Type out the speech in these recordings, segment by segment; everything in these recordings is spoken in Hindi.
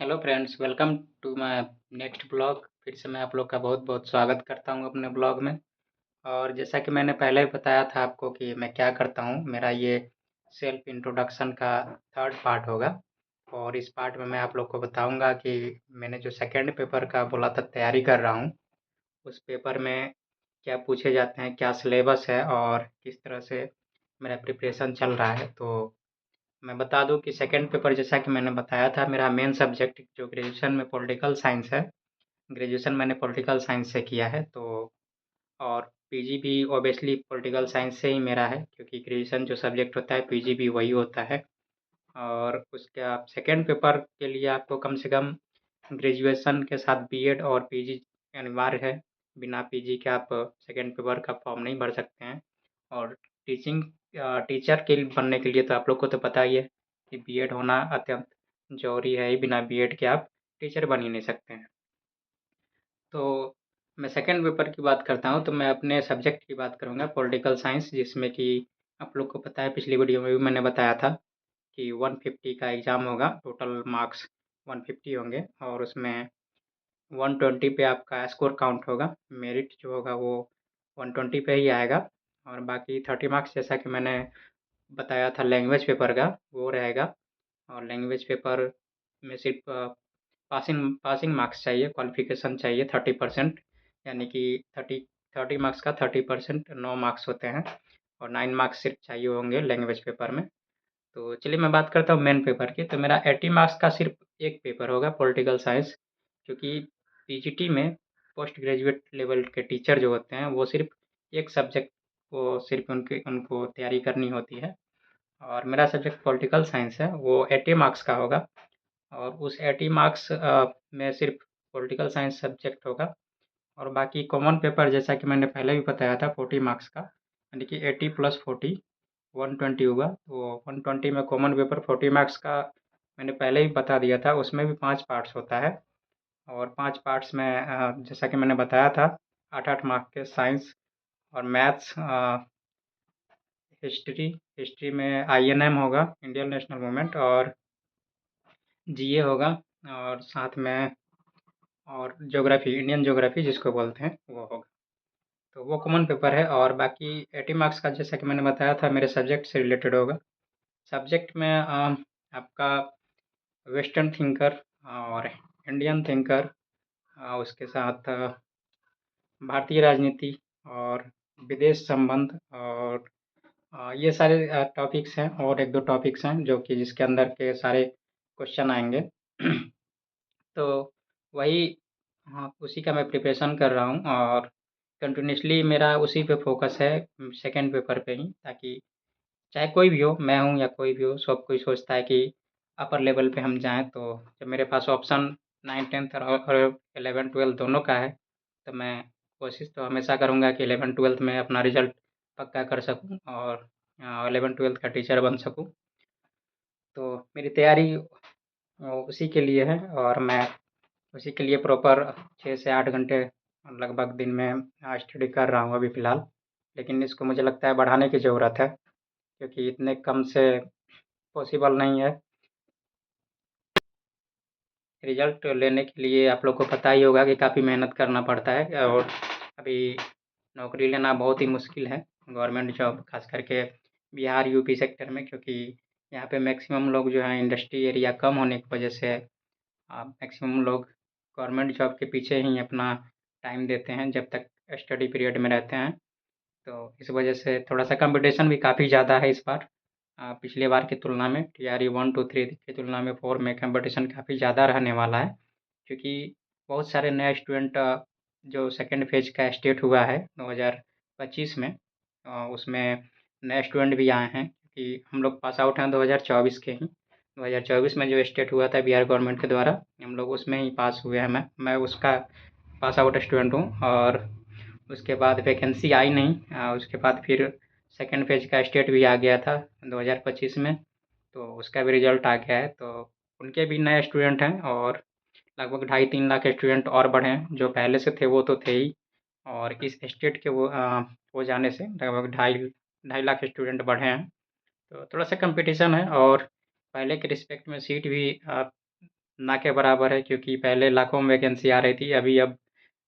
Hello friends, welcome to my next blog. फिर से मैं आप लोग का बहुत बहुत स्वागत करता हूं अपने ब्लॉग में। और जैसा कि मैंने पहले ही बताया था आपको कि मैं क्या करता हूं, मेरा ये सेल्फ इंट्रोडक्शन का थर्ड पार्ट होगा। और इस पार्ट में मैं आप लोग को बताऊंगा कि मैंने जो सेकंड पेपर का बोला था तैयारी कर रहा हूं, उस पेपर में क्या पूछे जाते हैं, क्या सिलेबस है और किस तरह से मेरा प्रिपरेशन चल रहा है। तो मैं बता दूं कि सेकंड पेपर, जैसा कि मैंने बताया था, मेरा मेन सब्जेक्ट जो ग्रेजुएशन में पॉलिटिकल साइंस है। ग्रेजुएशन मैंने पॉलिटिकल साइंस से किया है, तो और पीजी भी ऑब्वियसली पॉलिटिकल साइंस से ही मेरा है, क्योंकि ग्रेजुएशन जो सब्जेक्ट होता है पीजी भी वही होता है। और उसका सेकंड पेपर के लिए आपको कम से कम ग्रेजुएशन के साथ बीएड और पीजी अनिवार्य है। बिना पीजी के आप सेकंड पेपर का फॉर्म नहीं भर सकते हैं। और टीचिंग टीचर के बनने के लिए तो आप लोग को तो पता ही है कि बीएड होना अत्यंत ज़रूरी है ही। बिना बीएड के आप टीचर बन ही नहीं सकते हैं। तो मैं सेकंड पेपर की बात करता हूँ, तो मैं अपने सब्जेक्ट की बात करूँगा, पॉलिटिकल साइंस, जिसमें कि आप लोग को पता है पिछली वीडियो में भी मैंने बताया था कि 150 का एग्ज़ाम होगा, टोटल मार्क्स 150 होंगे और उसमें 120 पे आपका स्कोर काउंट होगा। मेरिट जो होगा वो 120 पे ही आएगा। और बाकी 30 मार्क्स, जैसा कि मैंने बताया था, लैंग्वेज पेपर का वो रहेगा। और लैंग्वेज पेपर में सिर्फ पासिंग पासिंग मार्क्स चाहिए, क्वालिफिकेशन चाहिए 30%। यानी कि 30 मार्क्स का 30% 9 मार्क्स होते हैं। और 9 मार्क्स सिर्फ चाहिए होंगे लैंग्वेज पेपर में। तो चलिए मैं बात करता हूँ मेन पेपर की। तो मेरा 80 मार्क्स का सिर्फ एक पेपर होगा, पॉलिटिकल साइंस। क्योंकि पीजीटी में पोस्ट ग्रेजुएट लेवल के टीचर जो होते हैं वो सिर्फ एक सब्जेक्ट को सिर्फ उनको तैयारी करनी होती है। और मेरा सब्जेक्ट पॉलिटिकल साइंस है, वो 80 मार्क्स का होगा। और उस 80 मार्क्स में सिर्फ पॉलिटिकल साइंस सब्जेक्ट होगा। और बाकी कॉमन पेपर, जैसा कि मैंने पहले भी बताया था, 40 मार्क्स का, यानी कि 80 प्लस 40 120 होगा। तो 120 में कॉमन पेपर 40 मार्क्स का मैंने पहले ही बता दिया था, उसमें भी 5 पार्ट्स होता है। और 5 पार्ट्स में जैसा कि मैंने बताया था, 8-8 मार्क्स के साइंस और मैथ्स, हिस्ट्री हिस्ट्री में आईएनएम होगा, इंडियन नेशनल मूवमेंट, और जीए होगा। और साथ में और ज्योग्राफी, इंडियन ज्योग्राफी जिसको बोलते हैं, वो होगा। तो वो कॉमन पेपर है। और बाकी 80 मार्क्स का, जैसा कि मैंने बताया था, मेरे सब्जेक्ट से रिलेटेड होगा। सब्जेक्ट में आपका वेस्टर्न थिंकर और इंडियन थिंकर, उसके साथ भारतीय राजनीति और विदेश संबंध, और ये सारे टॉपिक्स हैं। और एक दो टॉपिक्स हैं जो कि जिसके अंदर के सारे क्वेश्चन आएंगे। तो वही, हाँ, उसी का मैं प्रिपरेशन कर रहा हूँ। और कंटिन्यूसली मेरा उसी पे फोकस है, सेकंड पेपर पे ही, ताकि चाहे कोई भी हो, मैं हूँ या कोई भी हो, सब कोई सोचता है कि अपर लेवल पे हम जाएँ। तो जब मेरे पास ऑप्शन 9th-10th और 11th-12th दोनों का है, तो मैं कोशिश तो हमेशा करूँगा कि 11th-12th में अपना रिज़ल्ट पक्का कर सकूँ और 11th-12th का टीचर बन सकूँ। तो मेरी तैयारी उसी के लिए है। और मैं उसी के लिए प्रॉपर 6 से 8 घंटे लगभग दिन में स्टडी कर रहा हूँ अभी फ़िलहाल। लेकिन इसको मुझे लगता है बढ़ाने की ज़रूरत है, क्योंकि इतने कम से पॉसिबल नहीं है। रिज़ल्ट लेने के लिए आप लोग को पता ही होगा कि काफ़ी मेहनत करना पड़ता है। और अभी नौकरी लेना बहुत ही मुश्किल है, गवर्नमेंट जॉब, ख़ास करके बिहार यूपी सेक्टर में, क्योंकि यहाँ पे मैक्सिमम लोग जो हैं, इंडस्ट्री एरिया कम होने की वजह से मैक्सिमम लोग गवर्नमेंट जॉब के पीछे ही अपना टाइम देते हैं जब तक स्टडी पीरियड में रहते हैं। तो इस वजह से थोड़ा-सा कॉम्पिटिशन भी काफ़ी ज़्यादा है इस बार, पिछली बार की तुलना में। टीआरई 1, 2, 3 की तुलना में 4 में कॉम्पिटिशन काफ़ी ज़्यादा रहने वाला है, क्योंकि बहुत सारे नए स्टूडेंट जो सेकंड फेज़ का स्टेट हुआ है 2025 में, उसमें नए स्टूडेंट भी आए हैं, क्योंकि हम लोग पास आउट हैं 2024 के ही। 2024 में जो स्टेट हुआ था बिहार गवर्नमेंट के द्वारा, हम लोग उसमें ही पास हुए हैं। मैं उसका पास आउट स्टूडेंट हूँ। और उसके बाद वैकेंसी आई नहीं, उसके बाद फिर सेकंड फेज का स्टेट भी आ गया था 2025 में, तो उसका भी रिजल्ट आ गया है। तो उनके भी नए स्टूडेंट हैं, और लगभग 2.5-3 लाख स्टूडेंट और बढ़े हैं। जो पहले से थे वो तो थे ही, और इस स्टेट के वो हो जाने से लगभग ढाई ढाई लाख स्टूडेंट बढ़े हैं। तो थोड़ा सा कंपटीशन है, और पहले के रिस्पेक्ट में सीट भी ना के बराबर है, क्योंकि पहले लाखों में वैकेंसी आ रही थी, अभी अब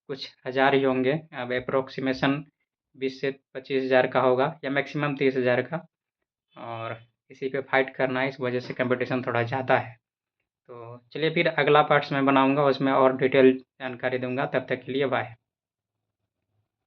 कुछ हज़ार ही होंगे। अब एप्रोक्सीमेशन 20 से 25,000 का होगा या मैक्सिमम 30,000 का, और इसी पे फाइट करना है, इस वजह से कंपटीशन थोड़ा ज़्यादा है। तो चलिए फिर अगला पार्ट्स मैं बनाऊँगा, उसमें और डिटेल जानकारी दूँगा। तब तक के लिए बाय।